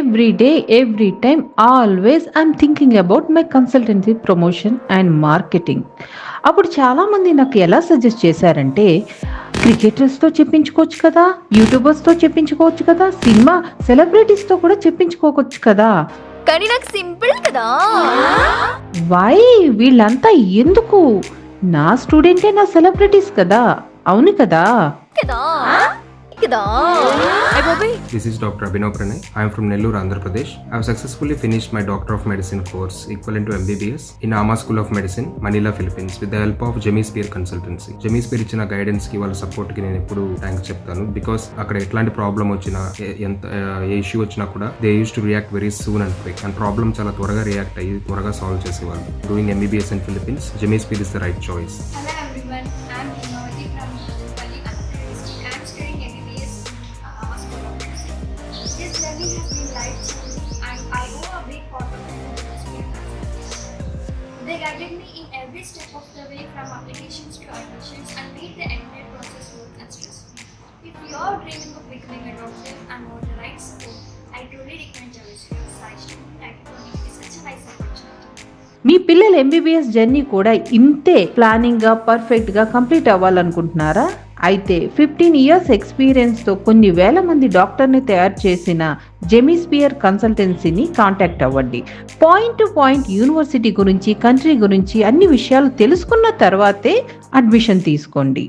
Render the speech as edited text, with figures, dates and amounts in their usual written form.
every day, every time, always I'm thinking about my consultancy promotion and marketing. అప్పుడు చాలామంది నాకు ఎలా suggest చేశారంటే, క్రికెటర్స్‌తో చెప్పించుకోవచ్చు కదా! యూట్యూబర్స్‌తో చెప్పించుకోవచ్చు కదా! సినిమా సెలబ్రిటీస్‌తో కూడా చెప్పించుకోవచ్చు కదా! కానీ నాకు సింపుల్ కదా. వై? వీళ్ళంతా ఎందుకు? నా స్టూడెంటే నా సెలబ్రిటీస్ కదా! అవును కదా! కదా కదా. అయ్ బాబోయ్. This is Dr. Abhinav Pranay. I am from Nellore, Andhra Pradesh. I have successfully finished my Doctor of Medicine course equivalent to MBBS in Ama School of Medicine, Manila, Philippines with the help of Jemmy Spear Consultancy. Jemmy Spear ఇచ్చిన guidance కి వాళ్ళ support కి నేను ఎప్పుడు thanks చెప్తాను. Because అక్కడ ఎట్లాంటి problem వచ్చినా ఎంత ఏ ఇష్యూ వచ్చినా కూడా they use to react very soon and quick and problem చాలా త్వరగా రియాక్ట్ అయ్యి త్వరగా సాల్వ్ చేసేవాళ్ళు. Doing MBBS in Philippines, Jemmy Spear is the right choice. Hello everyone, I'm Himawati from Pali, Andhra Pradesh. I'm studying MBBS Ama School of Medicine. This journey has been life-changing and I owe a big part of it to Spear Consultancy. They guided me in every step of the way from applications to admissions and made the entire process smooth and stress-free. If you're dreaming of becoming a doctor and want the right support, I truly recommend Jemmy Spear Science. Thank you for giving me such a nice opportunity. మీ పిల్లల MBBS journey కూడా ఇంతే ప్లానింగ్గా పర్ఫెక్ట్గా complete అవ్వాలనుకుంటున్నారా? అయితే 15 years ఎక్స్పీరియన్స్తో కొన్ని వేల మంది డాక్టర్ని తయారు చేసిన జెమీ స్పియర్ కన్సల్టెన్సీని కాంటాక్ట్ అవ్వండి. పాయింట్ టు పాయింట్ యూనివర్సిటీ గురించి, కంట్రీ గురించి అన్ని విషయాలు తెలుసుకున్న తర్వాతే అడ్మిషన్ తీసుకోండి.